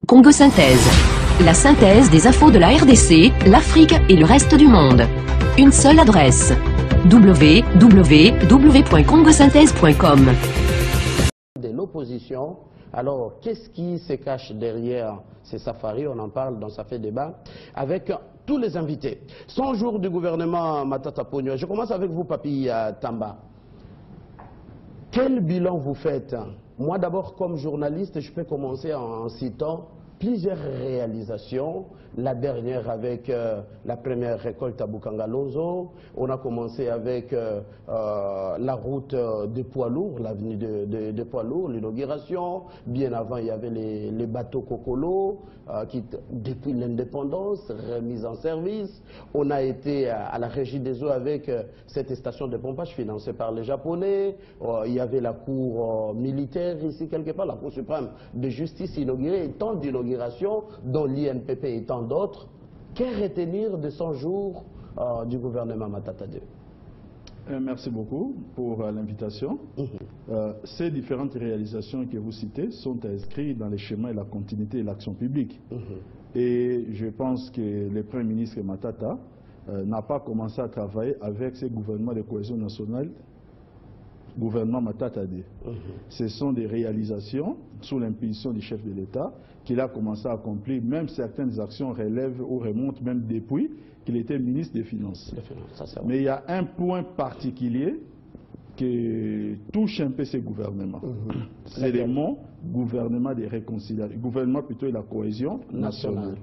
Congo Synthèse. La synthèse des infos de la RDC, l'Afrique et le reste du monde. Une seule adresse. www.congosynthèse.com. De l'opposition. Alors, qu'est-ce qui se cache derrière ces safaris? On en parle dans Ça fait débat avec tous les invités. 100 jours du gouvernement Matata Ponyo. Je commence avec vous, Papi Tamba. Quel bilan vous faites? Moi, d'abord, comme journaliste, je peux commencer en citant plusieurs réalisations. La dernière avec la première récolte à Bukangalozo. On a commencé avec la route des poids lourds, l'avenue des poids lourds, l'inauguration. Bien avant, il y avait les bateaux Kokolo qui, depuis l'indépendance, remise en service. On a été à la Régie des eaux avec cette station de pompage financée par les Japonais. Il y avait la cour militaire ici quelque part, la Cour suprême de justice inaugurée, et tant d'inauguration, dont l'INPP et tant d'autres. Qu'est retenir de 100 jours du gouvernement Matata 2? Merci beaucoup pour l'invitation. Ces différentes réalisations que vous citez sont inscrites dans les schémas et la continuité de l'action publique. Et je pense que le Premier ministre Matata n'a pas commencé à travailler avec ce gouvernement de cohésion nationale, gouvernement Matata 2. Ce sont des réalisations sous l'impulsion du chef de l'État qu'il a commencé à accomplir. Même certaines actions relèvent ou remontent même depuis qu'il était ministre des Finances. Mais il y a un point particulier qui touche un peu ce gouvernement. C'est le mot gouvernement de réconciliation, gouvernement plutôt de la cohésion nationale.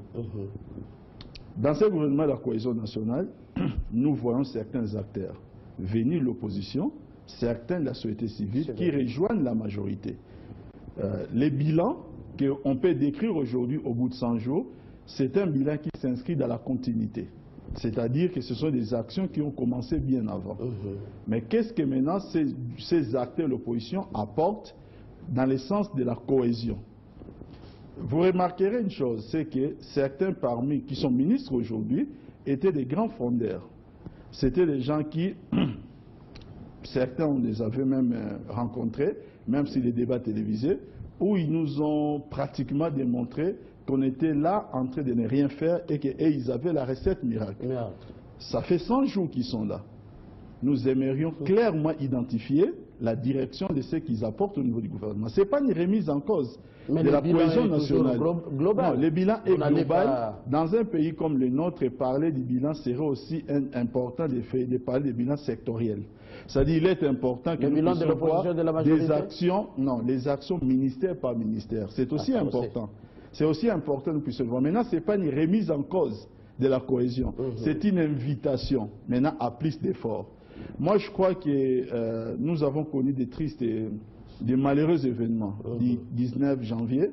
Dans ce gouvernement de la cohésion nationale, nous voyons certains acteurs venir de l'opposition, certains de la société civile qui rejoignent la majorité. Les bilans qu'on peut décrire aujourd'hui au bout de 100 jours, c'est un bilan qui s'inscrit dans la continuité. C'est-à-dire que ce sont des actions qui ont commencé bien avant. Mais qu'est-ce que maintenant ces acteurs de l'opposition apportent dans le sens de la cohésion? Vous remarquerez une chose, c'est que certains parmi qui sont ministres aujourd'hui étaient des grands fondeurs. C'était des gens qui, certains on les avait même rencontrés, même si les débats télévisés, où ils nous ont pratiquement démontré qu'on était là en train de ne rien faire et qu'ils avaient la recette miracle. Ça fait 100 jours qu'ils sont là. Nous aimerions clairement identifier la direction de ce qu'ils apportent au niveau du gouvernement. Ce n'est pas une remise en cause de la cohésion nationale. Non, le bilan est global. Dans un pays comme le nôtre, parler du bilan serait aussi important de parler du bilan sectoriel. C'est-à-dire qu'il est important que nous puissions voir des actions, non, les actions ministère par ministère. C'est aussi important. C'est aussi important que nous puissions le voir. Maintenant, ce n'est pas une remise en cause de la cohésion. C'est une invitation maintenant à plus d'efforts. Moi, je crois que nous avons connu des tristes et des malheureux événements du 19 janvier,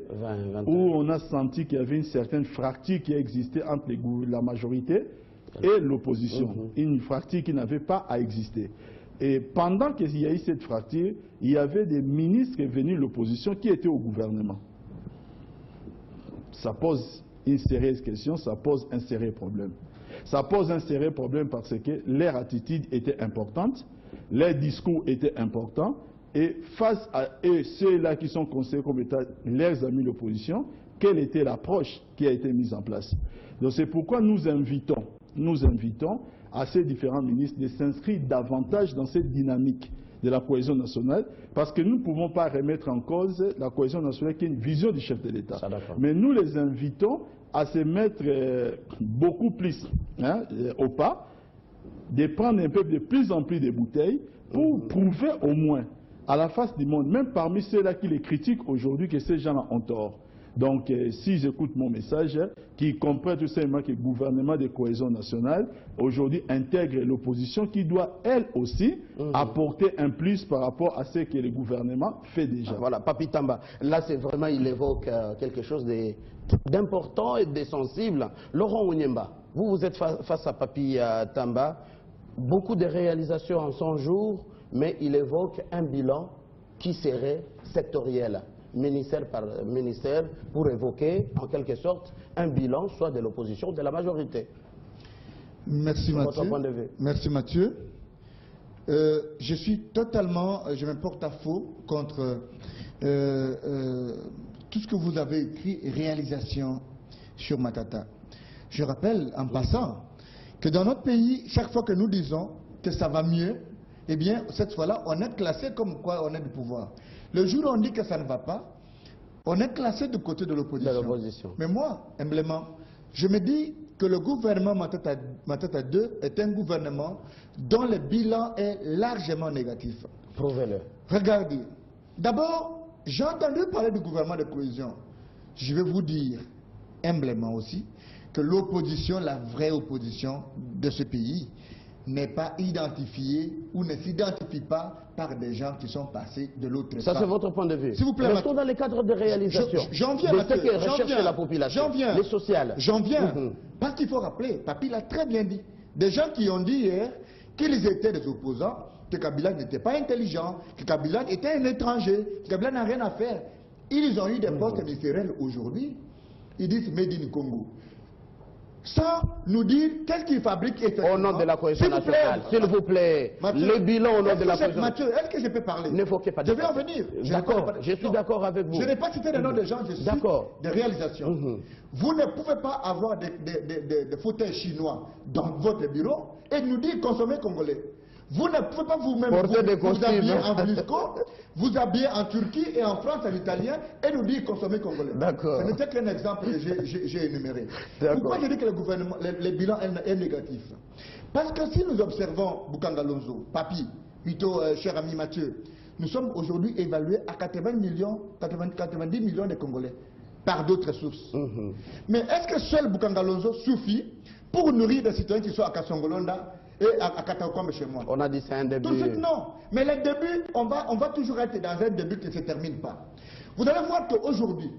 où on a senti qu'il y avait une certaine fracture qui existait entre la majorité et l'opposition. Une fracture qui n'avait pas à exister. Et pendant qu'il y a eu cette fracture, il y avait des ministres venus de l'opposition qui étaient au gouvernement. Ça pose une sérieuse question, ça pose un sérieux problème. Ça pose un sérieux problème parce que leur attitude était importante, leur discours était important, et face à eux, ceux-là qui sont considérés comme étant leurs amis de l'opposition, quelle était l'approche qui a été mise en place? Donc c'est pourquoi nous invitons à ces différents ministres de s'inscrire davantage dans cette dynamique de la cohésion nationale, parce que nous ne pouvons pas remettre en cause la cohésion nationale qui est une vision du chef de l'État. Mais nous les invitons à se mettre beaucoup plus au pas, de prendre un peu de plus en plus de bouteilles pour prouver au moins à la face du monde, même parmi ceux-là qui les critiquent aujourd'hui, que ces gens-là ont tort. Donc, s'ils écoutent mon message, qu'ils comprennent tout simplement que le gouvernement de cohésion nationale, aujourd'hui, intègre l'opposition qui doit, elle aussi, apporter un plus par rapport à ce que le gouvernement fait déjà. Voilà, Papi Tamba, là, c'est vraiment, il évoque quelque chose d'important et de sensible. Laurent Onyemba, vous êtes face à Papi Tamba, beaucoup de réalisations en 100 jours, mais il évoque un bilan qui serait sectoriel, ministère par ministère, pour évoquer en quelque sorte un bilan soit de l'opposition ou de la majorité. Merci Mathieu. Merci Mathieu. Je suis totalement, je me porte à faux contre tout ce que vous avez écrit, réalisation sur Matata. Je rappelle en passant que dans notre pays, chaque fois que nous disons que ça va mieux, eh bien, cette fois-là, on est classé comme quoi on est du pouvoir. Le jour où on dit que ça ne va pas, on est classé du côté de l'opposition. Mais moi, humblement, je me dis que le gouvernement Matata 2 est un gouvernement dont le bilan est largement négatif. Prouvez-le. Regardez. D'abord, j'ai entendu parler du gouvernement de cohésion. Je vais vous dire, humblement aussi, que l'opposition, la vraie opposition de ce pays, n'est pas identifiée ou ne s'identifie pas par des gens qui sont passés de l'autre part. Ça, c'est votre point de vue. S'il vous plaît, restons dans les cadres de réalisation. J'en viens, de ce que recherche la population. Les sociales. J'en viens. Parce qu'il faut rappeler, Papi l'a très bien dit. Des gens qui ont dit hier qu'ils étaient des opposants, que Kabila n'était pas intelligent, que Kabila était un étranger, que Kabila n'a rien à faire. Ils ont eu des postes ministériels aujourd'hui. Ils disent Made in Congo. Sans nous dire qu'est-ce qu'ils fabriquent effectivement. Au nom de la cohésion nationale, s'il vous plaît. Mathieu, le bilan au nom de la cohésion. Mathieu, est-ce que je peux parler? Ne faut pas. Je vais en venir. D'accord, je suis d'accord avec vous. Je n'ai pas cité le nom des gens, je cite des réalisations. Vous ne pouvez pas avoir des fauteuils chinois dans votre bureau et nous dire consommer congolais. Vous ne pouvez pas vous-même vous habiller en Blisco, vous habiller en Turquie et en France, en italien, et nous dire consommer congolais. D'accord. Ce n'était qu'un exemple que j'ai énuméré. Pourquoi je dis que le gouvernement, le bilan est négatif? Parce que si nous observons Bukanga Lonzo, Papi, plutôt cher ami Mathieu, nous sommes aujourd'hui évalués à 90 millions de Congolais par d'autres sources. Mais est-ce que seul Bukanga Lonzo suffit pour nourrir des citoyens qui sont à Kassongolonda et à Katakombe chez moi? On a dit c'est un début. Tout de suite, non. Mais les débuts, on va toujours être dans un début qui ne se termine pas. Vous allez voir qu'aujourd'hui,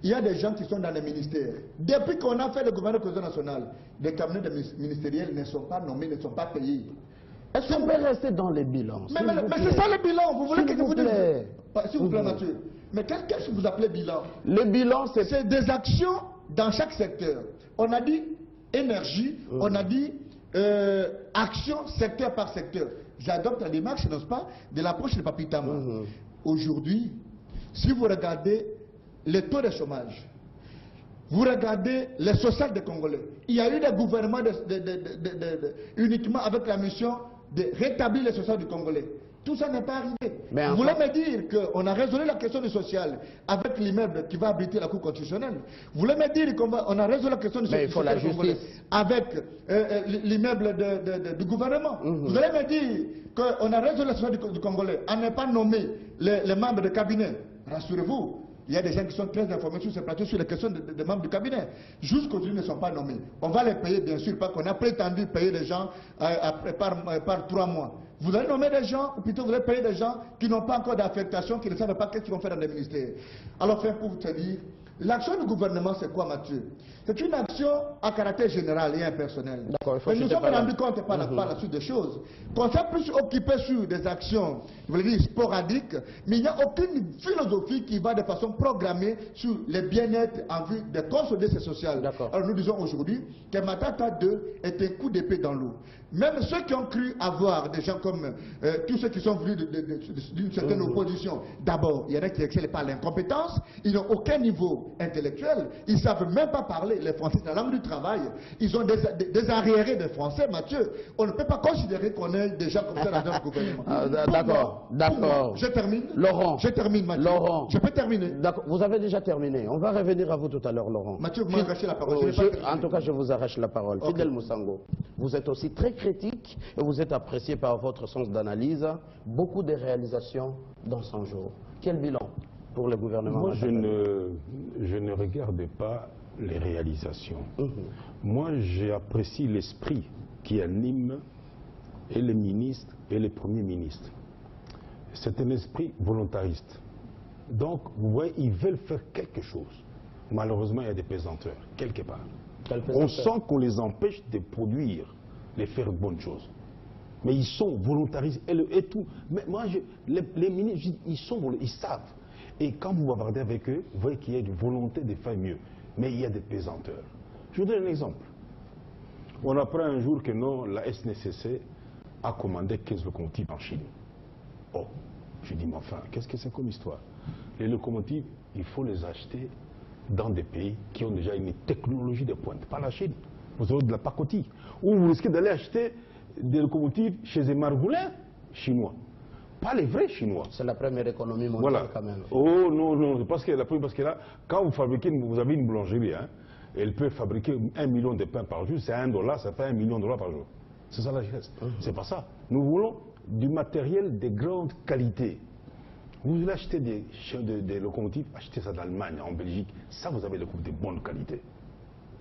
il y a des gens qui sont dans les ministères. Depuis qu'on a fait le gouvernement de cohésion nationale, les cabinets ministériels ne sont pas nommés, ne sont pas payés. Est-ce qu'on peut rester dans les bilans? Mais c'est ça le bilan. Vous voulez que je vous dise? S'il vous plaît, Mathieu. Mais qu'est-ce que vous appelez bilan? Le bilan, c'est des actions dans chaque secteur. On a dit énergie, on a dit action secteur par secteur. J'adopte la démarche, n'est-ce pas, de l'approche de Papi Tamba. Aujourd'hui, si vous regardez les taux de chômage, vous regardez les social des Congolais, il y a eu des gouvernements uniquement avec la mission de rétablir les social du Congolais. Tout ça n'est pas arrivé. Mais vous voulez me dire qu'on a résolu la question du social avec l'immeuble qui va abriter la Cour constitutionnelle? Vous voulez me dire qu'on a résolu la question du social congolais avec l'immeuble du gouvernement? Vous allez me dire qu'on a résolu la question du Congolais en ne pas nommer les membres de cabinet? Rassurez-vous. Il y a des gens qui sont très informés sur ces plateaux sur les questions des membres du cabinet. Jusqu'aujourd'hui, ils ne sont pas nommés. On va les payer, bien sûr, pas qu'on a prétendu payer les gens par 3 mois. Vous allez nommer des gens, ou plutôt vous allez payer des gens qui n'ont pas encore d'affectation, qui ne savent pas qu'est-ce qu'ils vont faire dans les ministères. Alors, pour vous te dire, l'action du gouvernement, c'est quoi, Mathieu? C'est une action à caractère général et impersonnel. Mais nous sommes rendus compte par la suite des choses qu'on s'est plus occupé sur des actions, je voulais dire sporadiques, mais il n'y a aucune philosophie qui va de façon programmée sur le bien-être en vue de consolider ces sociales. Alors nous disons aujourd'hui que Matata 2 est un coup d'épée dans l'eau. Même ceux qui ont cru avoir des gens comme tous ceux qui sont venus d'une certaine opposition, d'abord, il y en a qui excellent par l'incompétence, ils n'ont aucun niveau intellectuel, ils ne savent même pas parler les Français, c'est la langue du travail, ils ont des arriérés de français, Mathieu. On ne peut pas considérer qu'on est des gens comme ça dans un gouvernement. D'accord. Je termine. Laurent. Je termine, Mathieu. Laurent. Je peux terminer. D'accord. Vous avez déjà terminé. On va revenir à vous tout à l'heure, Laurent. Mathieu, vous m'arrachez la parole. En tout cas, je vous arrache la parole. Okay. Fidèle Moussango, vous êtes aussi très critique et vous êtes apprécié par votre sens d'analyse. Beaucoup de réalisations dans 100 jours. Quel bilan pour le gouvernement? Moi, je ne regarde pas les réalisations. Moi, j'apprécie l'esprit qui anime et les ministres et les premiers ministres. C'est un esprit volontariste. Donc, vous voyez, ils veulent faire quelque chose. Malheureusement, il y a des pesanteurs, quelque part. On sent qu'on les empêche de produire, de faire de bonnes choses. Mais ils sont volontaristes et tout. Mais moi, les ministres, ils savent. Et quand vous bavardez avec eux, vous voyez qu'il y a une volonté de faire mieux. Mais il y a des pesanteurs. Je vous donne un exemple. On apprend un jour que non, la SNCC a commandé 15 locomotives en Chine. Oh, je dis, mais enfin, qu'est-ce que c'est comme histoire? Les locomotives, il faut les acheter dans des pays qui ont déjà une technologie de pointe, pas la Chine. Vous avez de la pacotille. Ou vous risquez d'aller acheter des locomotives chez un margoulin chinois. Pas les vrais Chinois. C'est la première économie mondiale Voilà. quand même. Oh non, non, parce que là, quand vous fabriquez, vous avez une boulangerie, hein, elle peut fabriquer 1 million de pains par jour, c'est $1, ça fait $1 million par jour. C'est ça la richesse. C'est pas ça. Nous voulons du matériel de grande qualité. Vous voulez acheter des locomotives, achetez ça d'Allemagne, en Belgique. Ça, vous avez des locomotives de bonne qualité,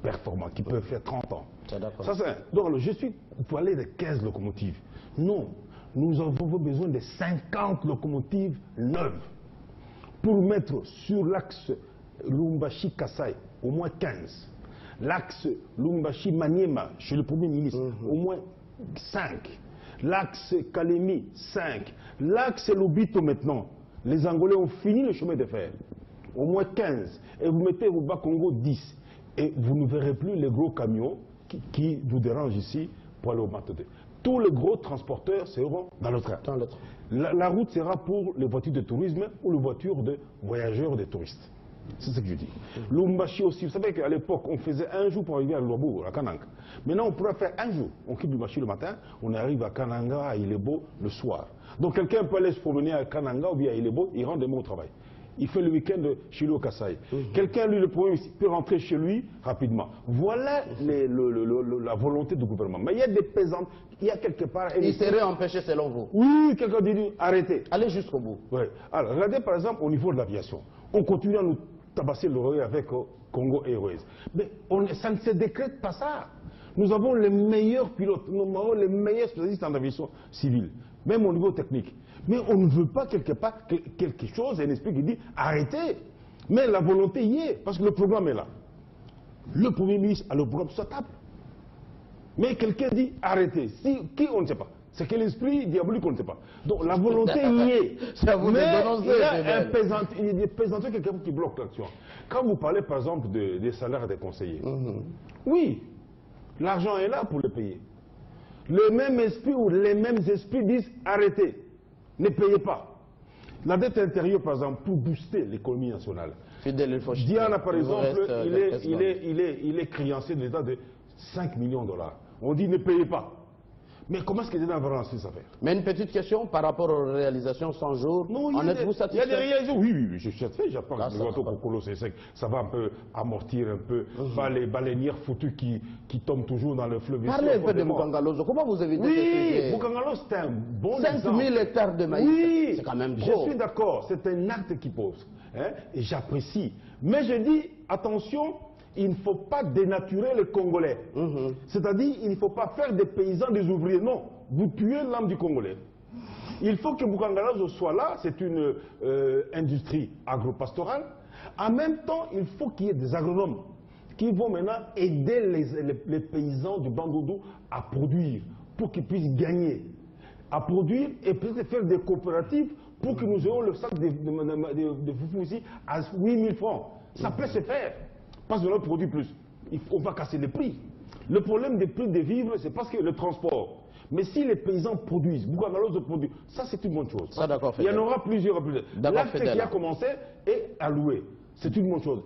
performantes, qui peuvent faire 30 ans. Ça, donc, alors, je suis pour aller de 15 locomotives. Non, nous avons besoin de 50 locomotives neuves pour mettre sur l'axe Lubumbashi-Kasai au moins 15. L'axe Lubumbashi-Maniema, chez le Premier ministre, au moins 5. L'axe Kalemi, 5. L'axe Lobito maintenant. Les Angolais ont fini le chemin de fer. Au moins 15. Et vous mettez au Bas-Congo 10. Et vous ne verrez plus les gros camions qui vous dérangent ici pour aller au Matodé. Tous les gros transporteurs seront dans le train. La route sera pour les voitures de tourisme ou les voitures de voyageurs, de touristes. C'est ce que je dis. Lubumbashi aussi, vous savez qu'à l'époque, on faisait un jour pour arriver à Luabu, à Kananga. Maintenant, on pourrait faire un jour. On quitte Lubumbashi le matin, on arrive à Kananga, à Ilebo, le soir. Donc quelqu'un peut aller se promener à Kananga ou bien à Ilebo, il rentre demain au travail. Il fait le week-end chez lui au Kasai. Quelqu'un, lui, le premier, peut rentrer chez lui rapidement. Voilà la volonté du gouvernement. Mais il y a des paysans, il y a quelque part... Il serait empêché selon vous? Oui, quelqu'un dit arrêtez. Allez jusqu'au bout. Ouais. Alors, regardez par exemple au niveau de l'aviation. On continue à nous tabasser l'oreille avec Congo Airways. Mais ça ne se décrète pas ça. Nous avons les meilleurs pilotes, nous avons les meilleurs spécialistes en aviation civile, même au niveau technique. Mais on ne veut pas quelque part quelque chose, un esprit qui dit arrêtez. Mais la volonté y est, parce que le programme est là. Le Premier ministre a le programme sur sa table. Mais quelqu'un dit arrêtez. Qui on ne sait pas. C'est que l'esprit diabolique, on ne sait pas. Donc la volonté y est. Mais il y a des pesanteurs quelqu'un qui bloque l'action. Quand vous parlez par exemple des salaires des conseillers, oui, l'argent est là pour le payer. Le même esprit ou les mêmes esprits disent arrêtez, ne payez pas. La dette intérieure, par exemple, pour booster l'économie nationale. Diana, par exemple, il est créancier de l'État de 5 millions de dollars. On dit ne payez pas. Mais comment est-ce que l'État va relancer cette affaire? Mais une petite question par rapport aux réalisations 100 jours. En êtes-vous satisfait? Il y a des réalisations, oui, je suis satisfait. J'apprends que le bateau Kokolo, ça va un peu amortir un peu. Pas les baleinières foutues qui tombent toujours dans le fleuve. Parlez un peu de Bukangalozo. Comment vous évitez ce sujet? Oui, Bukangalozo, c'est un bon exemple. 5000 hectares de maïs. Oui, c'est quand même gros. Je suis d'accord, c'est un acte qui pose. Hein, et j'apprécie. Mais je dis, attention, il ne faut pas dénaturer les Congolais. C'est-à-dire, il ne faut pas faire des paysans des ouvriers. Non, vous tuez l'âme du Congolais. Il faut que Bukangalozo soit là, c'est une industrie agro-pastorale. En même temps, il faut qu'il y ait des agronomes qui vont maintenant aider les paysans du Bandundu à produire, pour qu'ils puissent gagner. À produire et peut-être faire des coopératives pour que nous ayons le sac de foufou ici à 8000 francs. Ça peut se faire. Parce que l'on produit plus. On va casser les prix. Le problème des prix des vivres, c'est parce que le transport. Mais si les paysans produisent, Bukangalozo produit, ça c'est une bonne chose. Ça, il y en aura plusieurs. L'acte qui a commencé est alloué. C'est une bonne chose.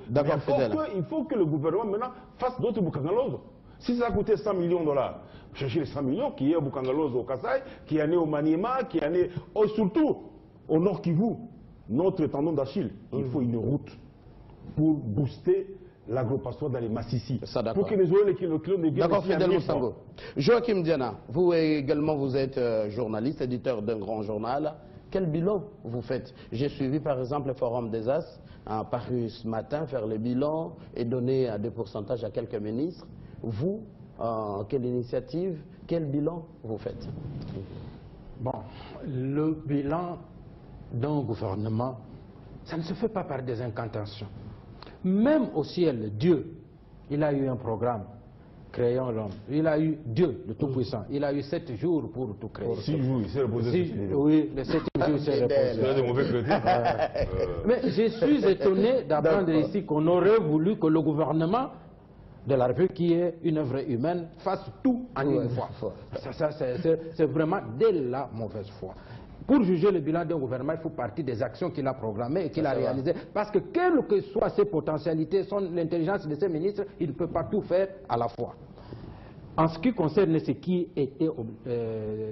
Il faut que le gouvernement maintenant fasse d'autres Bukangalozo. Si ça a coûté 100 millions de dollars, cherchez les 100 millions qui est au Bukangalozo au Kasai, qui est né au Maniema, qui est né surtout au Nord Kivu, notre tendon d'Achille. Il faut une route pour booster l'agro-pastorale dans les Massissi. Pour que les OL et le clone de D'accord, Fidel Moussango. Joachim Diana, vous également, vous êtes journaliste, éditeur d'un grand journal. Quel bilan vous faites? J'ai suivi par exemple le Forum des As, paru ce matin, faire le bilan et donner des pourcentages à quelques ministres. Vous, quelle initiative, quel bilan vous faites? Bon, le bilan d'un gouvernement, ça ne se fait pas par des incantations. Même au ciel, Dieu, il a eu un programme, créant l'homme. Il a eu Dieu, le Tout-Puissant. Il a eu 7 jours pour tout créer. 6 jours, il s'est reposé. Oui, les 7 jours, il s'est reposé. Mais je suis étonné d'apprendre ici qu'on aurait voulu que le gouvernement de la République, qui est une œuvre humaine, fasse tout en une fois. Ça c'est vraiment dès la mauvaise foi. Pour juger le bilan d'un gouvernement, il faut partir des actions qu'il a programmées et qu'il a réalisées. Parce que quelles que soient ses potentialités, l'intelligence de ses ministres, il ne peut pas tout faire à la fois. En ce qui concerne ce qui était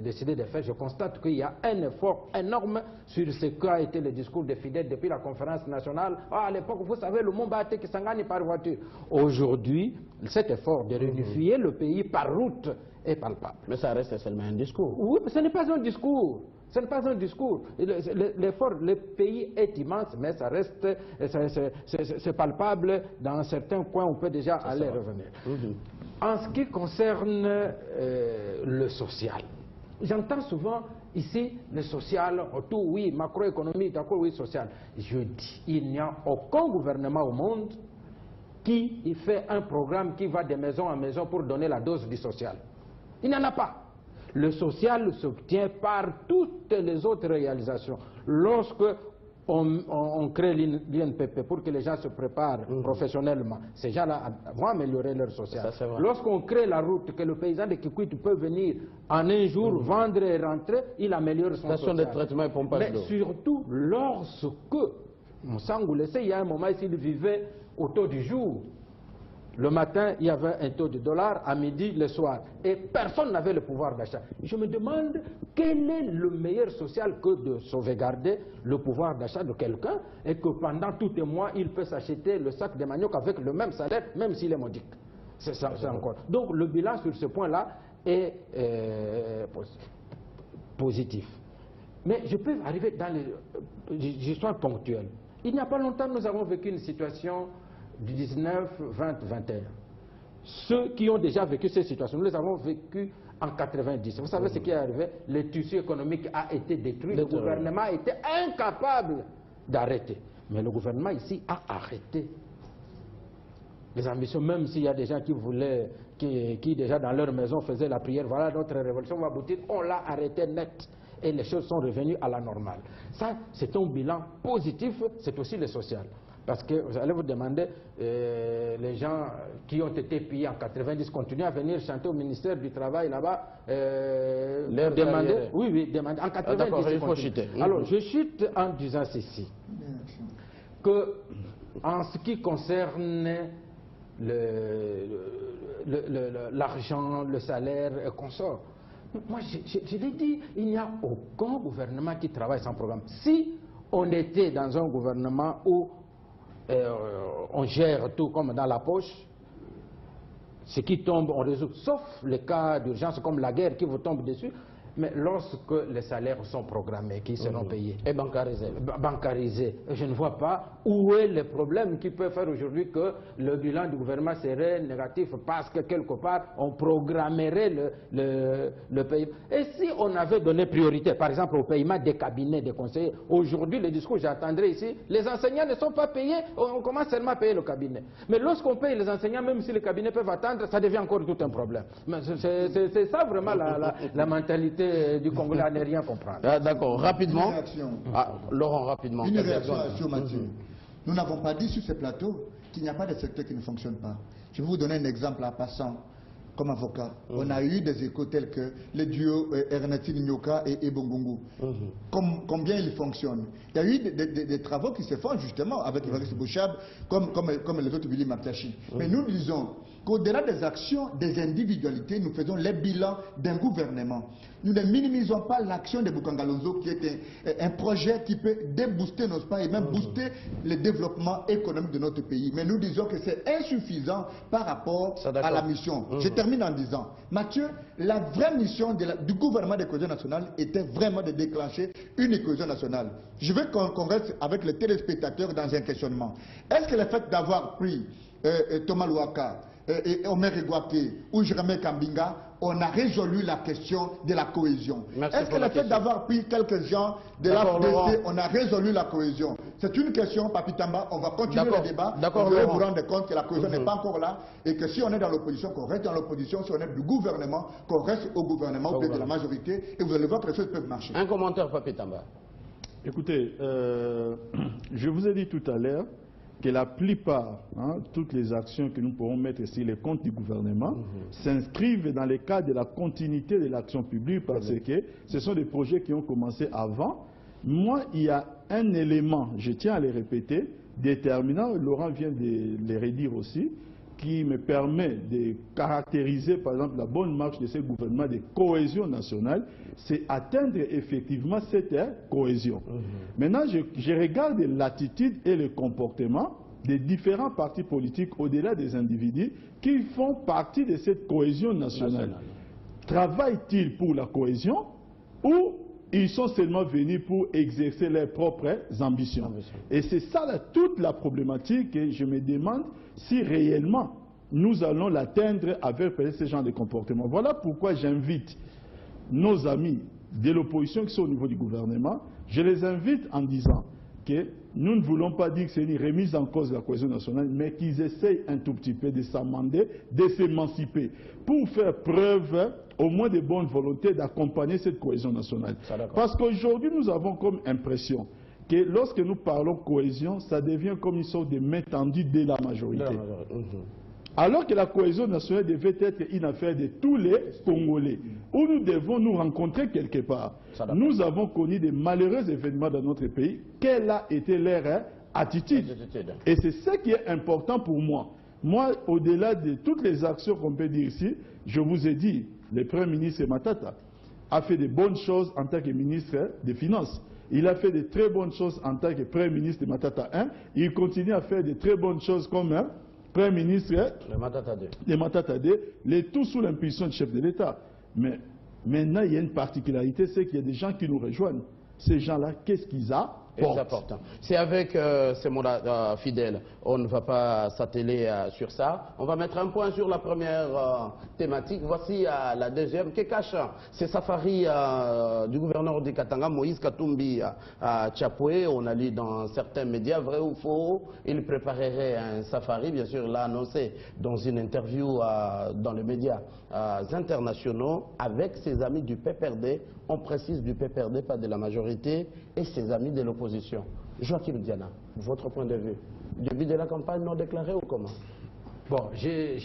décidé de faire, je constate qu'il y a un effort énorme sur ce qu'a été le discours des fidèles depuis la conférence nationale. À l'époque, vous savez, le monde battait qui s'en gagne par voiture. Aujourd'hui, cet effort de réunifier le pays par route est palpable. Mais ça reste seulement un discours. Oui, mais ce n'est pas un discours. Ce n'est pas un discours. L'effort, le pays est immense, mais ça reste, c'est palpable. Dans certains coins, on peut déjà aller revenir. En ce qui concerne le social, j'entends souvent ici le social, tout oui, macroéconomie, d'accord, oui, social. Je dis, il n'y a aucun gouvernement au monde qui fait un programme qui va de maison en maison pour donner la dose du social. Il n'y en a pas. Le social s'obtient par toutes les autres réalisations. Lorsque on crée l'INPP pour que les gens se préparent professionnellement, ces gens-là vont améliorer leur social. Lorsqu'on crée la route, que le paysan de Kikwit peut venir en un jour vendre et rentrer, il améliore son social. De traitement et pompage d'eau. Mais surtout, lorsque, il y a un moment, il vivait au taux du jour. Le matin, il y avait un taux de $, à midi, le soir. Et personne n'avait le pouvoir d'achat. Je me demande quel est le meilleur social que de sauvegarder le pouvoir d'achat de quelqu'un et que pendant tout un mois, il peut s'acheter le sac de manioc avec le même salaire, même s'il est modique. C'est ça, encore. Donc le bilan sur ce point-là est positif. Mais je peux arriver dans les histoires ponctuelles. Il n'y a pas longtemps, nous avons vécu une situation du 19, 20, 21. Ceux qui ont déjà vécu ces situations, nous les avons vécues en 90. Vous savez ce qui est arrivé? Le tissu économique a été détruit. Le gouvernement a été incapable d'arrêter. Mais le gouvernement ici a arrêté les ambitions, même s'il y a des gens qui voulaient, qui déjà dans leur maison faisaient la prière, voilà, notre révolution va aboutir, on l'a arrêté net. Et les choses sont revenues à la normale. Ça, c'est un bilan positif, c'est aussi le social. Parce que vous allez vous demander, les gens qui ont été pillés en 90 continuent à venir chanter au ministère du Travail là-bas, demander. Oui, demander. En 90, il faut chuter. Alors, je chute en disant ceci, que en ce qui concerne l'argent, le salaire et consorts, moi, je l'ai dit, il n'y a aucun gouvernement qui travaille sans programme. Si on était dans un gouvernement où on gère tout comme dans la poche, ce qui tombe, on résout, sauf les cas d'urgence comme la guerre qui vous tombe dessus, mais lorsque les salaires sont programmés, qui seront payés. Et bancarisés. Bancarisés. Je ne vois pas où est le problème qui peut faire aujourd'hui que le bilan du gouvernement serait négatif parce que quelque part on programmerait le paiement. Et si on avait donné priorité, par exemple, au paiement des cabinets des conseillers, aujourd'hui le discours j'attendrai ici, les enseignants ne sont pas payés, on commence seulement à payer le cabinet. Mais lorsqu'on paye les enseignants, même si les cabinets peuvent attendre, ça devient encore tout un problème. C'est ça vraiment la mentalité du Congolais à ne rien comprendre. D'accord, rapidement. Laurent, rapidement. Une réaction, Mathieu. Nous n'avons pas dit sur ce plateau qu'il n'y a pas de secteur qui ne fonctionne pas. Je vais vous donner un exemple en passant. Comme avocat, on a eu des échos tels que le duo Ernestine Nyoka et Ebongongo. Combien ils fonctionnent? Il y a eu des travaux qui se font justement avec Ivaris Bouchab, comme les autres Billy Matachi. Mais nous disons qu'au-delà des actions, des individualités, nous faisons les bilans d'un gouvernement. Nous ne minimisons pas l'action de Bukangalonzo qui est un projet qui peut débooster nos pas et même booster le développement économique de notre pays. Mais nous disons que c'est insuffisant par rapport à la mission. Je termine en disant, Mathieu, la vraie mission du gouvernement de cohésion nationale était vraiment de déclencher une cohésion nationale. Je veux qu'on reste avec les téléspectateurs dans un questionnement. Est-ce que le fait d'avoir pris Thomas Louaka et Omer Egwake ou Jérémie Kambinga, on a résolu la question de la cohésion? Est-ce que le fait d'avoir pris quelques gens de l'AFDC, on a résolu la cohésion? C'est une question, Papi Tamba, on va continuer le débat. Vous allez vous rendre compte que la cohésion n'est pas encore là et que si on est dans l'opposition, qu'on reste dans l'opposition, si on est du gouvernement, qu'on reste au gouvernement ou peut-être de la majorité, et vous allez voir que les choses peuvent marcher. Un commentaire, Papi Tamba. Écoutez, je vous ai dit tout à l'heure que la plupart, toutes les actions que nous pourrons mettre sur les comptes du gouvernement s'inscrivent dans le cadre de la continuité de l'action publique parce que ce sont des projets qui ont commencé avant. Moi, il y a un élément, je tiens à le répéter, déterminant, Laurent vient de le redire aussi, qui me permet de caractériser par exemple la bonne marche de ce gouvernement de cohésion nationale, c'est atteindre effectivement cette cohésion. Maintenant, je regarde l'attitude et le comportement des différents partis politiques au-delà des individus qui font partie de cette cohésion nationale. Travaillent-ils pour la cohésion ou ils sont seulement venus pour exercer leurs propres ambitions? Et c'est ça toute la problématique et je me demande si réellement nous allons l'atteindre avec ce genre de comportement. Voilà pourquoi j'invite nos amis de l'opposition qui sont au niveau du gouvernement, je les invite en disant que nous ne voulons pas dire que c'est une remise en cause de la cohésion nationale, mais qu'ils essayent un tout petit peu de s'amender, de s'émanciper, pour faire preuve au moins de bonne volonté d'accompagner cette cohésion nationale. Parce qu'aujourd'hui, nous avons comme impression que lorsque nous parlons cohésion, ça devient comme une sorte de main tendue de la majorité. Alors que la cohésion nationale devait être une affaire de tous les Congolais, où nous devons nous rencontrer quelque part. Nous avons connu des malheureux événements dans notre pays. Quelle a été leur attitude? Et c'est ce qui est important pour moi. Moi, au-delà de toutes les actions qu'on peut dire ici, je vous ai dit, le Premier ministre Matata a fait de bonnes choses en tant que ministre des Finances. Il a fait de très bonnes choses en tant que Premier ministre de Matata 1. Il continue à faire de très bonnes choses comme Premier ministre de Matata 2, le tout sous l'impulsion du chef de l'État. Mais maintenant, il y a une particularité, c'est qu'il y a des gens qui nous rejoignent. Ces gens-là, qu'est-ce qu'ils apportent? C'est important. C'est avec ces mots-là fidèles, on ne va pas s'atteler sur ça. On va mettre un point sur la première thématique. Voici la deuxième. Que cache ces safaris du gouverneur du Katanga, Moïse Katumbi à Tchapoué? On a lu dans certains médias, vrai ou faux, il préparerait un safari, bien sûr, l'a annoncé dans une interview dans les médias internationaux avec ses amis du PPRD. On précise du PPRD, pas de la majorité, et ses amis de l'opposition. Joachim Diana, votre point de vue, début de la campagne non déclarée ou comment? Bon, j'ai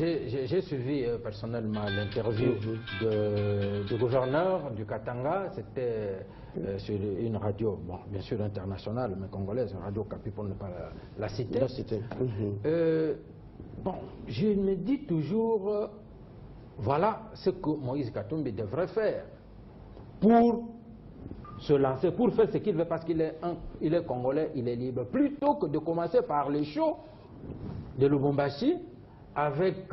suivi personnellement l'interview du gouverneur du Katanga. C'était sur une radio, bon, bien sûr internationale, mais congolaise, une radio Capi pour ne pas la citer. Bon, je me dis toujours, voilà ce que Moïse Katumbi devrait faire pour se lancer, pour faire ce qu'il veut, parce qu'il est congolais, il est libre, plutôt que de commencer par les shows de Lubumbashi avec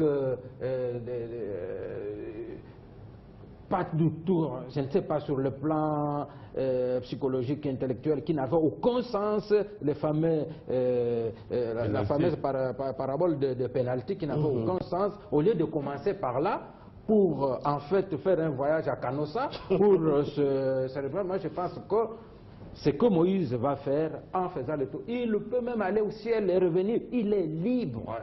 pas du tout, je ne sais pas, sur le plan psychologique et intellectuel, qui n'avait aucun sens, les fameux, la fameuse parabole de pénalty qui n'avait aucun sens, au lieu de commencer par là, pour en fait faire un voyage à Canossa, pour se moi je pense que ce que Moïse va faire en faisant le tour, il peut même aller au ciel et revenir, il est libre,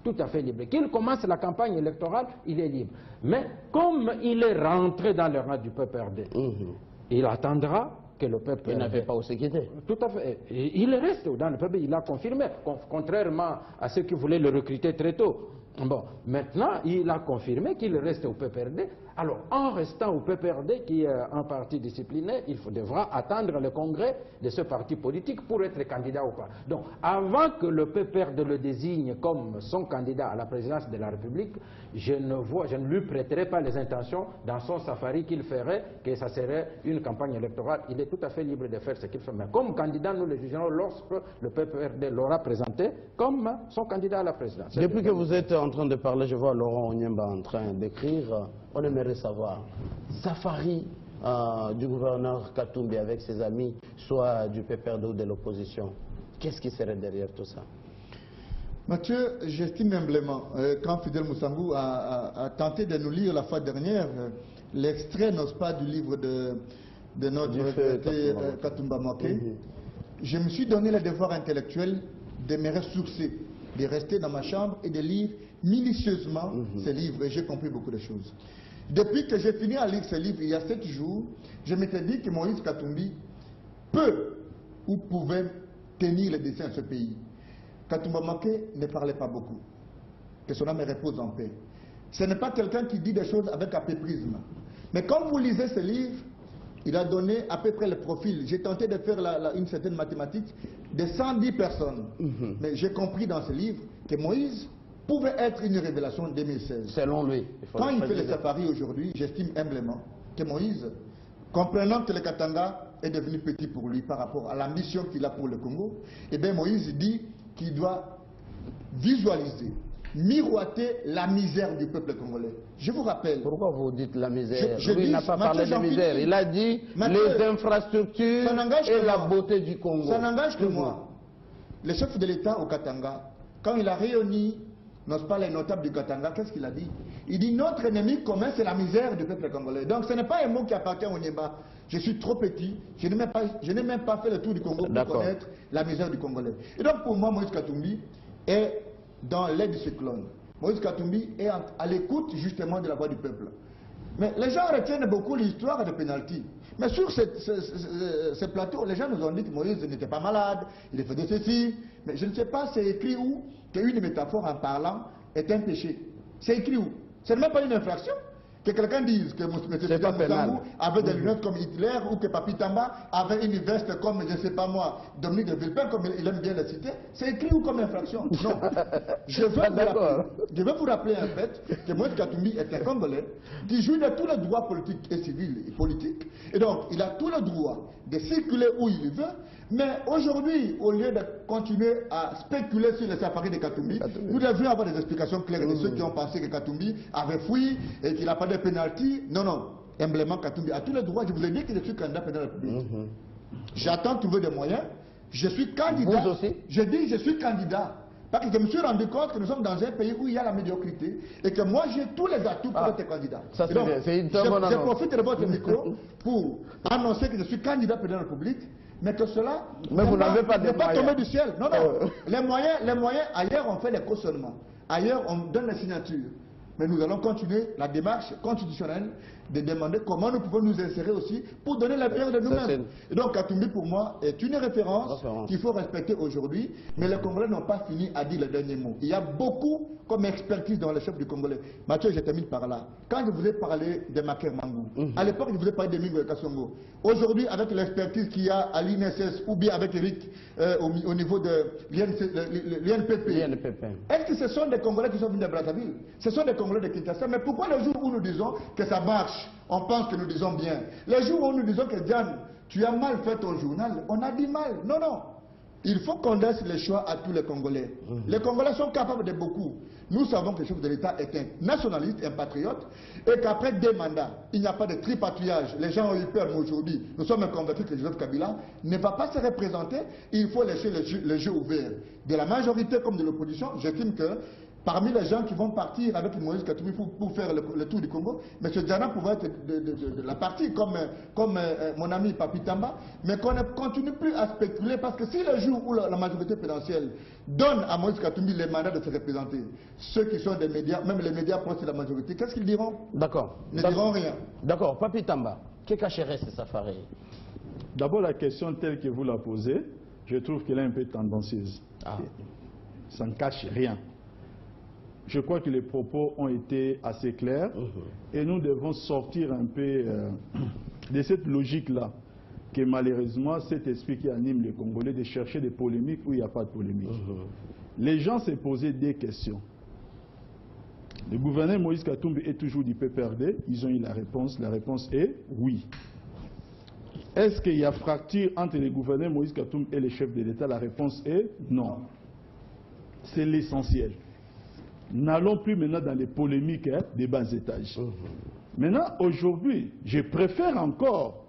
tout à fait libre. Qu'il commence la campagne électorale, il est libre. Mais comme il est rentré dans le rang du PPRD, il attendra que le PPRD... Il n'avait pas aussi quitté. Tout à fait. Il reste dans le PPRD, il a confirmé, contrairement à ceux qui voulaient le recruter très tôt. Bon, maintenant, il a confirmé qu'il reste au PPRD. Alors, en restant au PPRD, qui est un parti discipliné, il devra attendre le congrès de ce parti politique pour être candidat ou pas. Donc, avant que le PPRD le désigne comme son candidat à la présidence de la République, je ne lui prêterai pas les intentions dans son safari qu'il ferait, que ça serait une campagne électorale. Il est tout à fait libre de faire ce qu'il fait. Mais comme candidat, nous le jugerons lorsque le PPRD l'aura présenté comme son candidat à la présidence. Depuis que vous êtes en train de parler, je vois Laurent Onyemba en train d'écrire. On aimerait savoir, safari du gouverneur Katumbi avec ses amis, soit du PPRD ou de l'opposition, qu'est-ce qui serait derrière tout ça? Mathieu, j'estime humblement, quand Fidel Moussambou a tenté de nous lire la fois dernière, l'extrait, n'est-ce pas, du livre de notre regretté Katumba Moké, je me suis donné le devoir intellectuel de me ressourcer, de rester dans ma chambre et de lire minutieusement ces livres, et j'ai compris beaucoup de choses. Depuis que j'ai fini à lire ces livres, il y a 7 jours, je m'étais dit que Moïse Katumbi peut ou pouvait tenir le destin de ce pays. Katumba Maké ne parlait pas beaucoup. Que son âme repose en paix. Ce n'est pas quelqu'un qui dit des choses avec apéprisme. Mais quand vous lisez ce livre, il a donné à peu près le profil. J'ai tenté de faire une certaine mathématique de 110 personnes. Mais j'ai compris dans ce livre que Moïse pouvait être une révélation en 2016. Selon lui. Quand il fait le safari aujourd'hui, j'estime humblement que Moïse, comprenant que le Katanga est devenu petit pour lui par rapport à la mission qu'il a pour le Congo, eh bien Moïse dit qu'il doit visualiser, miroiter la misère du peuple congolais. Je vous rappelle. Pourquoi vous dites la misère? Lui, il n'a pas parlé de misère. Il a dit les infrastructures et la beauté du Congo. Ça n'engage que moi. Le chef de l'État au Katanga, quand il a réuni, n'est-ce pas, les notables du Katanga, qu'est-ce qu'il a dit? Il dit notre ennemi commun, c'est la misère du peuple congolais. Donc ce n'est pas un mot qui appartient au Niéba. Je suis trop petit, je n'ai même pas fait le tour du Congo pour connaître la misère du Congolais. Et donc pour moi, Moïse Katumbi est dans l'aide du cyclone. Moïse Katumbi est à l'écoute justement de la voix du peuple. Mais les gens retiennent beaucoup l'histoire de pénalty. Mais sur ce plateau, les gens nous ont dit que Moïse n'était pas malade, il faisait ceci. Mais je ne sais pas, c'est écrit où qu'une métaphore en parlant est un péché. C'est écrit où? Ce n'est même pas une infraction. Que quelqu'un dise que M. Moussamou avait des lunettes comme Hitler ou que Papi Tamba avait une veste comme, je ne sais pas moi, Dominique de Villepin, comme il aime bien le citer, c'est écrit où comme infraction? Non. Je veux vous rappeler en fait que Moïse Katumbi est un Congolais qui jouit de tous les droits politiques et civils et politiques. Et donc, il a tout le droit de circuler où il veut. Mais aujourd'hui, au lieu de continuer à spéculer sur les safaris de Katumbi, nous devrions avoir des explications claires de ceux qui ont pensé que Katumbi avait fui et qu'il n'a pas de pénalty. Non, non. Humblement, Katumbi a tous les droits. Je vous ai dit que je suis candidat président de la République. J'attends de trouver des moyens. Je suis candidat. Vous aussi? Je dis je suis candidat. Parce que je me suis rendu compte que nous sommes dans un pays où il y a la médiocrité et que moi j'ai tous les atouts pour être candidat. Je profite de votre micro pour annoncer que je suis candidat président de la République. Mais que cela n'est pas tombé du ciel. Non, non. Les moyens, ailleurs on fait les cautionnements. Ailleurs on donne les signatures. Mais nous allons continuer la démarche constitutionnelle de demander comment nous pouvons nous insérer aussi pour donner la meilleure de nous-mêmes. Et donc Katumbi pour moi est une référence qu'il faut respecter aujourd'hui. Mais les Congolais n'ont pas fini à dire le dernier mot. Il y a beaucoup comme expertise dans les chefs du Congolais. Mathieu, je termine par là. Quand je vous ai parlé de Maker Mangou, à l'époque je vous ai parlé de Mingo et Kassongo. Aujourd'hui, avec l'expertise qu'il y a à l'INSS ou bien avec Eric au niveau de l'INPP, est-ce que ce sont des Congolais qui sont venus de Brazzaville? Ce sont des Congolais de Kinshasa. Mais pourquoi le jour où nous disons que ça marche, on pense que nous disons bien? Le jour où nous disons que Diane, tu as mal fait ton journal, on a dit mal. Non, non. Il faut qu'on laisse le choix à tous les Congolais. Les Congolais sont capables de beaucoup. Nous savons que le chef de l'État est un nationaliste, un patriote, et qu'après 2 mandats, il n'y a pas de tripatouillage. Les gens ont eu peur, mais aujourd'hui, nous sommes convaincus que Joseph Kabila ne va pas se représenter. Il faut laisser le jeu ouvert. De la majorité comme de l'opposition, j'estime que parmi les gens qui vont partir avec Moïse Katumbi pour faire le tour du Congo, M. Diana pouvait être de la partie, comme mon ami Papi Tamba, mais qu'on ne continue plus à spéculer, parce que si le jour où la majorité présidentielle donne à Moïse Katumbi les mandats de se représenter, ceux qui sont des médias, même les médias proches de la majorité, qu'est-ce qu'ils diront? D'accord. Ils ne diront rien. D'accord. Papi Tamba, que cacherait ce safari? D'abord, la question telle que vous la posez, je trouve qu'elle est un peu tendancieuse. Ça ne cache rien. Je crois que les propos ont été assez clairs et nous devons sortir un peu de cette logique-là, que malheureusement, cet esprit qui anime les Congolais de chercher des polémiques où il n'y a pas de polémique. Les gens se posaient des questions. Le gouverneur Moïse Katumbi est toujours du PPRD, ils ont eu la réponse. La réponse est oui. Est-ce qu'il y a fracture entre le gouverneur Moïse Katumbi et les chefs de l'État? La réponse est non. C'est l'essentiel. N'allons plus maintenant dans les polémiques des bas étages. Maintenant, aujourd'hui, je préfère encore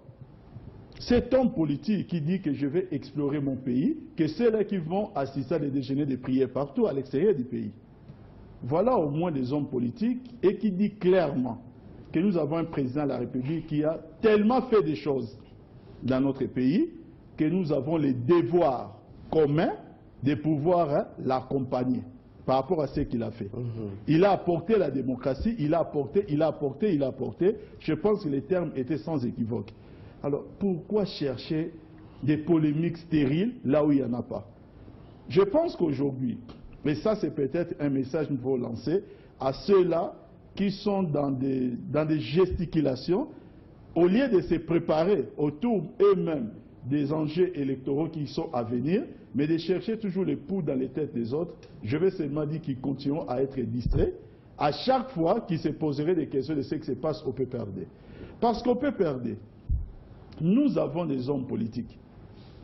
cet homme politique qui dit que je vais explorer mon pays que ceux-là qui vont assister à des déjeuners de prières partout à l'extérieur du pays. Voilà au moins des hommes politiques et qui dit clairement que nous avons un président de la République qui a tellement fait des choses dans notre pays que nous avons le devoir commun de pouvoir l'accompagner par rapport à ce qu'il a fait. Il a apporté la démocratie, il a apporté. Je pense que les termes étaient sans équivoque. Alors, pourquoi chercher des polémiques stériles là où il n'y en a pas? Je pense qu'aujourd'hui, mais ça c'est peut-être un message qu'il faut lancer à ceux-là qui sont dans des gesticulations, au lieu de se préparer autour eux-mêmes des enjeux électoraux qui sont à venir, mais de chercher toujours les poux dans les têtes des autres, je vais seulement dire qu'ils continueront à être distraits à chaque fois qu'ils se poseraient des questions de ce qui se passe au PPRD. Parce qu'au PPRD, nous avons des hommes politiques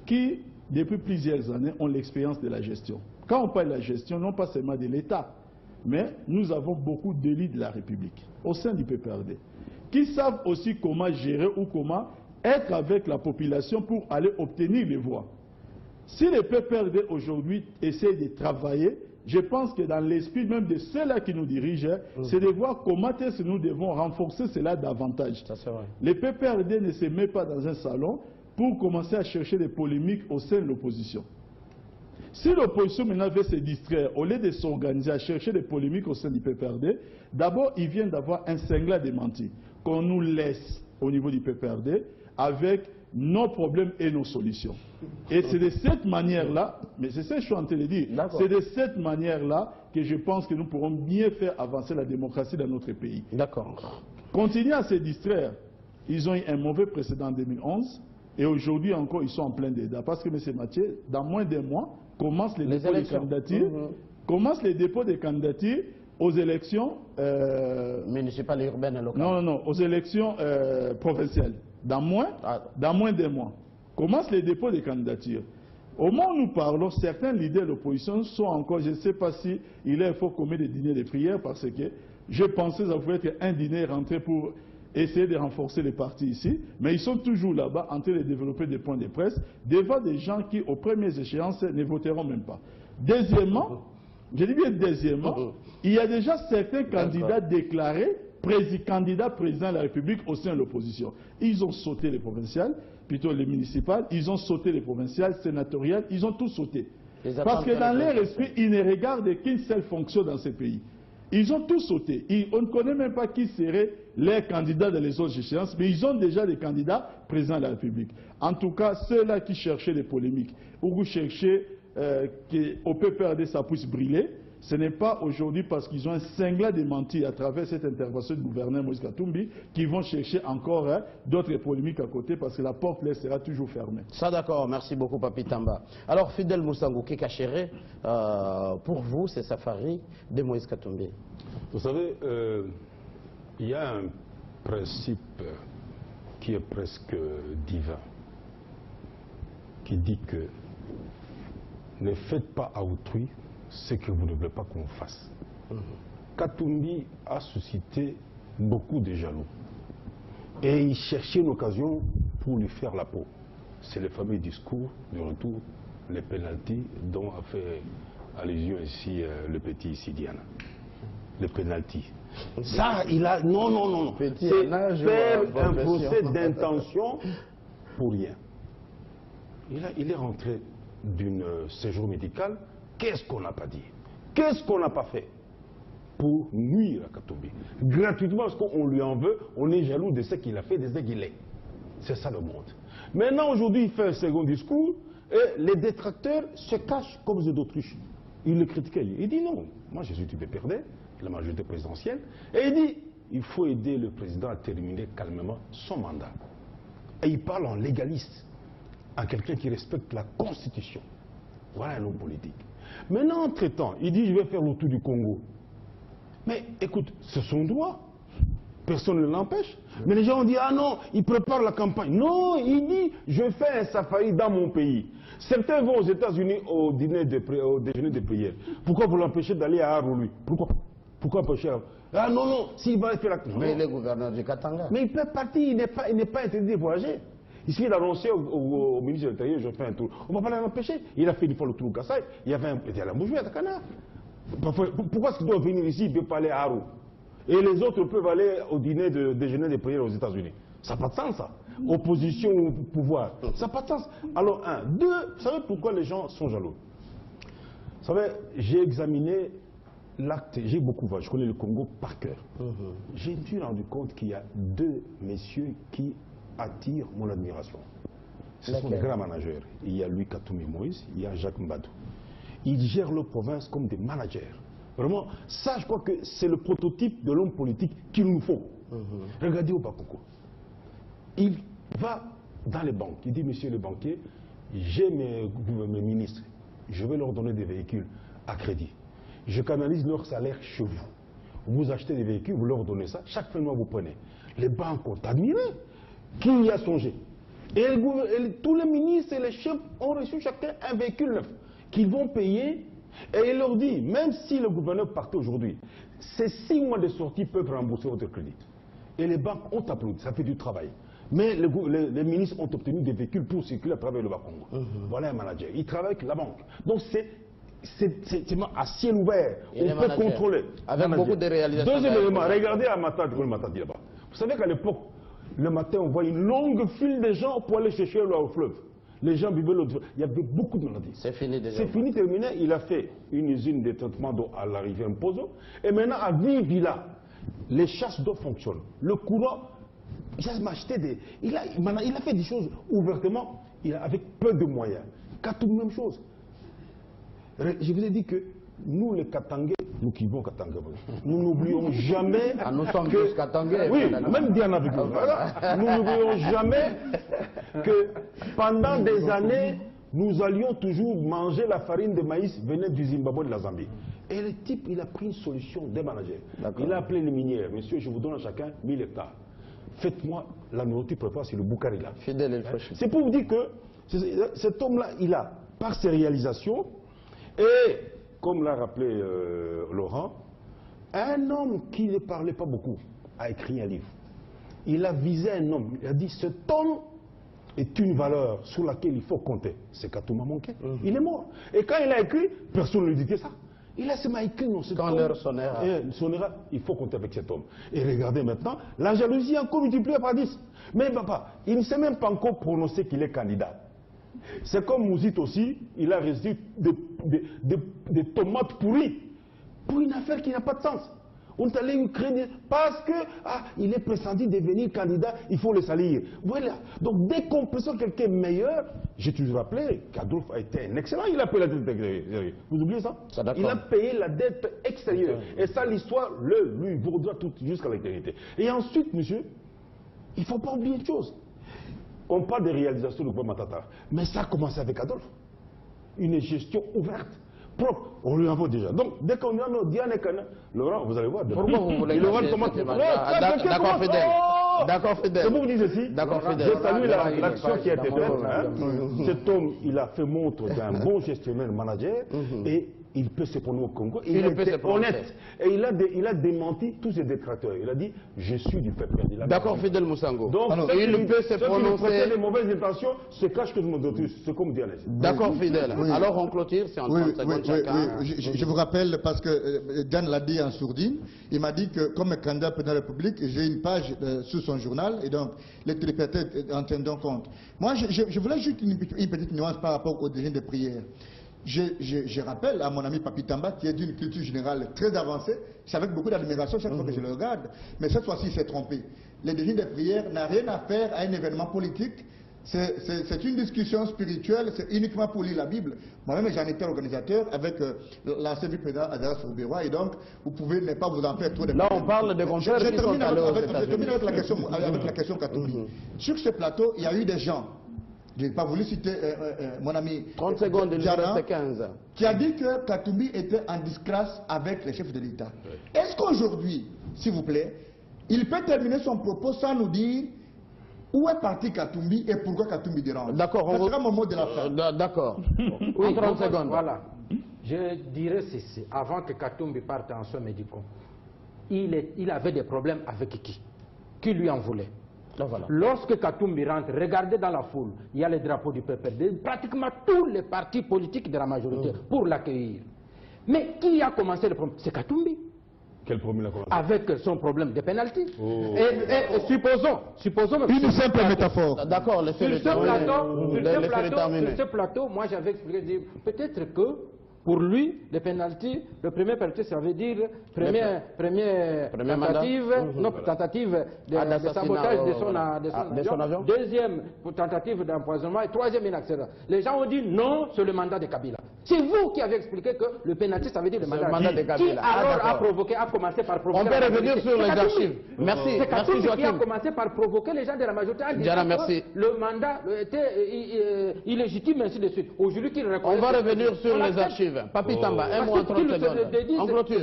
qui, depuis plusieurs années, ont l'expérience de la gestion. Quand on parle de la gestion, non pas seulement de l'État, mais nous avons beaucoup d'élus de la République au sein du PPRD, qui savent aussi comment gérer ou comment être avec la population pour aller obtenir les voix. Si le PPRD aujourd'hui essaie de travailler, je pense que dans l'esprit même de ceux-là qui nous dirigent, c'est de voir comment est-ce que nous devons renforcer cela davantage. Le PPRD ne se met pas dans un salon pour commencer à chercher des polémiques au sein de l'opposition. Si l'opposition maintenant veut se distraire, au lieu de s'organiser à chercher des polémiques au sein du PPRD, d'abord il vient d'avoir un cinglant démenti qu'on nous laisse au niveau du PPRD avec nos problèmes et nos solutions. Et c'est de cette manière-là, mais c'est ce que je suis en train de dire, c'est de cette manière-là que je pense que nous pourrons mieux faire avancer la démocratie dans notre pays. D'accord. Continuer à se distraire. Ils ont eu un mauvais précédent en 2011 et aujourd'hui encore ils sont en plein débat. Parce que, M. Mathieu, dans moins d'un mois, commencent les dépôts de candidatures, commencent les dépôts de candidatures aux élections municipales, urbaines et locales. Non, aux élections provinciales. Dans moins d'un mois. Commencent les dépôts de candidatures. Au moment où nous parlons, certains leaders de l'opposition sont encore, je ne sais pas si il faut commettre des dîners de prière, parce que je pensais que ça pouvait être un dîner rentré pour essayer de renforcer les partis ici, mais ils sont toujours là-bas en train de développer des points de presse devant des gens qui, aux premières échéances, ne voteront même pas. Deuxièmement, je dis bien deuxièmement, il y a déjà certains candidats déclarés candidats président de la République au sein de l'opposition. Ils ont sauté les provinciales, plutôt les municipales, ils ont sauté les provinciales, sénatoriales, ils ont tout sauté. Parce que dans leur esprit, ils ne regardent qu'une seule fonction dans ce pays. Ils ont tout sauté. On ne connaît même pas qui seraient les candidats dans les autres échéances, mais ils ont déjà des candidats présidents de la République. En tout cas, ceux-là qui cherchaient des polémiques, ou vous cherchez qu'au PPRD ça puisse briller, ce n'est pas aujourd'hui parce qu'ils ont un cinglant démenti à travers cette intervention du gouverneur Moïse Katumbi qu'ils vont chercher encore d'autres polémiques à côté parce que la porte là sera toujours fermée. Ça d'accord, merci beaucoup Papi Tamba. Alors Fidèle Moussangou, Kekachere, pour vous c'est Safari de Moïse Katumbi. Vous savez, il y a un principe qui est presque divin, qui dit que ne faites pas à autrui ce que vous ne voulez pas qu'on fasse. Katumbi a suscité beaucoup de jaloux. Et il cherchait une occasion pour lui faire la peau. C'est le fameux discours de retour, les pénaltys dont a fait allusion ici le petit Sidiana. Les pénaltys. Ça, il a... Non. C'est faire un procès d'intention pour rien. Il est rentré d'un séjour médical. Qu'est-ce qu'on n'a pas dit? Qu'est-ce qu'on n'a pas fait pour nuire à Katumbi? Gratuitement, parce qu'on lui en veut, on est jaloux de ce qu'il a fait, de ce qu'il est. C'est ça le monde. Maintenant, aujourd'hui, il fait un second discours et les détracteurs se cachent comme des autruches. Il le critiquait. Il dit non, moi je suis du PPRD, la majorité présidentielle, et il dit il faut aider le président à terminer calmement son mandat. Et il parle en légaliste, en quelqu'un qui respecte la Constitution. Voilà un homme politique. Maintenant, entre-temps, il dit je vais faire le tour du Congo. Mais écoute, c'est son droit. Personne ne l'empêche. Mais les gens ont dit ah non, il prépare la campagne. Non, il dit je fais un safari dans mon pays. Certains vont aux États-Unis au déjeuner de prière. Pourquoi vous l'empêchez d'aller à Haru, lui? Pourquoi empêcher? Ah non, s'il va faire la campagne. Mais le gouverneur du Katanga. Mais il peut partir, il n'est pas interdit de voyager. Il suffit d'annoncer au ministre de l'Intérieur, je fais un tour. On ne va pas l'empêcher. Il a fait une fois le tour au Kassai. Il y avait un petit à la Moujoué, à Takana. Pourquoi est-ce qu'il doit venir ici, il ne peut pas aller à Haru? Et les autres peuvent aller au déjeuner de prière aux États-Unis. Ça n'a pas de sens, ça. Opposition au pouvoir. Ça n'a pas de sens. Alors, un. Deux, vous savez pourquoi les gens sont jaloux? Vous savez, j'ai examiné l'acte, j'ai beaucoup voyagé, je connais le Congo par cœur. Je me suis rendu compte qu'il y a deux messieurs qui attirent mon admiration. Ce sont des grands managers. Il y a Louis Katumbi Moïse, il y a Jacques Mbadou. ils gèrent leur province comme des managers. Vraiment, ça, je crois que c'est le prototype de l'homme politique qu'il nous faut. Regardez au Bakoko. Il va dans les banques. Il dit, monsieur le banquier, j'ai mes ministres. Je vais leur donner des véhicules à crédit. Je canalise leur salaire chez vous. Vous achetez des véhicules, vous leur donnez ça. Chaque fin de mois, vous prenez. Les banques ont admiré. Qui y a songé? Et tous les ministres et les chefs ont reçu chacun un véhicule neuf qu'ils vont payer. Et il leur dit, même si le gouverneur partait aujourd'hui, ces 6 mois de sortie peuvent rembourser votre crédit. Et les banques ont applaudi, ça fait du travail. Mais les ministres ont obtenu des véhicules pour circuler à travers le Bakongo. Voilà un manager. Il travaille avec la banque. Donc c'est à ciel ouvert. On peut contrôler. Avec beaucoup de réalisations. Deuxième élément, regardez à Matadi, là-bas. Vous savez qu'à l'époque, le matin, on voit une longue file de gens pour aller chercher l'eau au fleuve. Les gens buvaient l'eau. Il y avait beaucoup de maladies. C'est fini déjà. C'est fini, terminé. Il a fait une usine de traitement d'eau à la rivière Mpozo. Et maintenant, à Villa, les chasses d'eau fonctionnent. Le courant, il a fait des choses ouvertement, avec peu de moyens. Katou, même chose. Je vous ai dit que nous, les Katangais, nous qui vivons Katangais, nous n'oublions jamais. Nous sommes tous Katangais. Oui, même Diana avec nous. Nous n'oublions jamais que pendant des années, nous allions toujours manger la farine de maïs venant du Zimbabwe et de la Zambie. Et le type, il a pris une solution des managers. Il a appelé les minières. Monsieur, je vous donne à chacun 1000 hectares. Faites-moi la nourriture préparée sur le Boukari là. C'est pour vous dire que cet homme-là, il a, par ses réalisations, et comme l'a rappelé Laurent, un homme qui ne parlait pas beaucoup a écrit un livre. Il a visé un homme. Il a dit, cet homme est une valeur sur laquelle il faut compter. C'est Katouma Manké. Il est mort. Et quand il a écrit, personne ne lui disait ça. Il a seulement écrit dans cet homme. Quand l'heure sonnera. Il faut compter avec cet homme. Et regardez maintenant, la jalousie est encore multipliée par 10. Mais papa, il ne s'est même pas encore prononcé qu'il est candidat. C'est comme Mouzit aussi, il a reçu des tomates pourries pour une affaire qui n'a pas de sens. On est allé créer parce que il est pressenti de devenir candidat, il faut le salir. Voilà. Donc dès qu'on présente quelqu'un meilleur, j'ai toujours rappelé qu'Adolphe a été un excellent, il a payé la dette extérieure. Vous oubliez ça? Il a payé la dette extérieure. Et ça, l'histoire lui vaudra tout jusqu'à l'éternité. Et ensuite, monsieur, il ne faut pas oublier une chose. On parle des réalisations de Gouvernement Matata, mais ça a commencé avec Adolphe. Une gestion ouverte, propre, on lui envoie déjà. Donc, dès qu'on a nos Diane et Kana, Laurent, vous allez voir. Pourquoi vous voulez comment D'accord, Fidèle. D'accord, Fidèle. C'est vous vous dites ceci. D'accord, Fidèle. Je salue l'action qui a été faite. Cet homme, il a fait montre d'un bon gestionnaire manager et il peut se prononcer au Congo. Il était honnête. Et il a démenti tous ses détracteurs. Il a dit, je suis du peuple. D'accord, Fidèle Moussango. Donc, il peut se prononcer. Les mauvaises intentions se cachent que je me doute. C'est comme Diane. D'accord, Fidèle. Alors on clôture, c'est en 30 secondes chacun. Je vous rappelle, parce que Diane l'a dit en sourdine, il m'a dit que comme candidat président de la République, j'ai une page sous son journal, et donc les téléspectateurs en tiendront compte. Moi, je voulais juste une petite nuance par rapport au déjeuner de prière. Je rappelle à mon ami Papi Tamba, qui est d'une culture générale très avancée, c'est avec beaucoup d'admiration chaque fois que je le regarde, mais cette fois-ci il s'est trompé. Le déjeuner de prière n'a rien à faire à un événement politique, c'est une discussion spirituelle, c'est uniquement pour lire la Bible. Moi-même j'en étais organisateur avec l'ancien vice-président Adara Soubérois, et donc vous pouvez ne pas vous en faire trop de... Là on parle de confrères qui sont allés aux États-Unis. Je termine avec la question Katoumi. Sur ce plateau, il y a eu des gens, je n'ai pas voulu citer mon ami 30 secondes, il reste 15. Qui a dit que Katoumi était en disgrâce avec les chefs de l'État. Est-ce qu'aujourd'hui, s'il vous plaît, il peut terminer son propos sans nous dire où est parti Katoumi et pourquoi Katoumi dérange? D'accord. Ce sera mon mot de la fin. D'accord. Oui, 30 secondes. Voilà. Je dirais ceci, avant que Katoumi parte en soins médicaux, il avait des problèmes avec qui? Qui lui en voulait? Voilà. Lorsque Katoumi rentre, regardez dans la foule, il y a les drapeaux du PPRD, pratiquement tous les partis politiques de la majorité pour l'accueillir. Mais qui a commencé le problème? C'est Katoumi. Quel problème il a commencé? Avec son problème de pénalty. Et supposons... Une simple métaphore. D'accord, sur ce plateau, moi j'avais expliqué, peut-être que pour lui, le pénalty, le premier pénalty, ça veut dire première tentative de sabotage de son avion. Deuxième tentative d'empoisonnement et troisième inacceptable. Les gens ont dit non, c'est le mandat de Kabila. C'est vous qui avez expliqué que le pénalty, ça veut dire le mandat de Kabila. Qui alors a commencé par provoquer. On peut revenir sur les archives. Merci, c'est merci Joachim qui a Joachim. commencé par provoquer les gens de la majorité en disant merci. que le mandat était illégitime, ainsi de suite. Aujourd'hui, qu'il reconnaît. On va revenir sur les archives. Papi Tamba, un mot en 30 secondes. En clôture.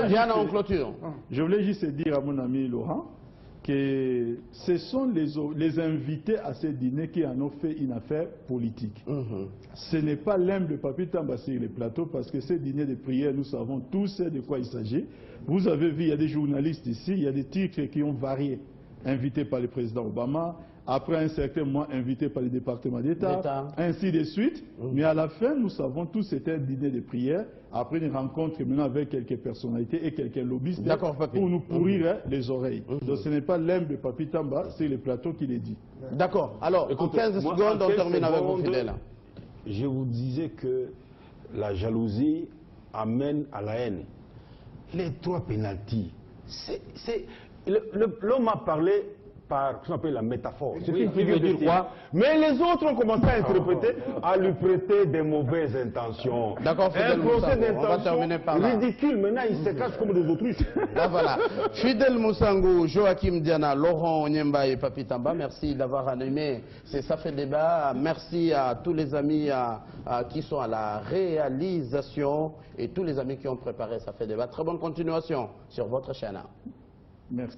Diana, en clôture. Je voulais juste dire à mon ami Laurent que ce sont les invités à ce dîner qui en ont fait une affaire politique. Ce n'est pas l'âme de Papi Tamba sur les plateaux, parce que ces dîners de prière, nous savons tous de quoi il s'agit. Vous avez vu, il y a des journalistes ici, il y a des titres qui ont varié. Invités par le président Obama, après un certain mois invités par le département d'État, ainsi de suite. Mais à la fin, nous savons tous c'était un dîner de prière, après une rencontre maintenant avec quelques personnalités et quelques lobbyistes pour nous pourrir les oreilles. Donc ce n'est pas l'âme de Papi Tamba, c'est le plateau qui les dit. D'accord. Alors, écoutez, en 15 secondes, on termine avec vous, fidèles. Je vous disais que la jalousie amène à la haine. Les 3 pénaltys, l'homme a parlé par ce qu'on appelle la métaphore. C'est une figure de style. Mais les autres ont commencé à interpréter, à lui prêter des mauvaises intentions. D'accord, Fidèle Moussango, on va terminer par là. Ridicule, maintenant il se cache comme des autruches. Là, voilà. Fidèle Moussango, Joachim Diana, Laurent Onyemba et Papi Tamba, merci d'avoir animé Ça fait débat. Merci à tous les amis qui sont à la réalisation et tous les amis qui ont préparé Ça fait débat. Très bonne continuation sur votre chaîne. Merci.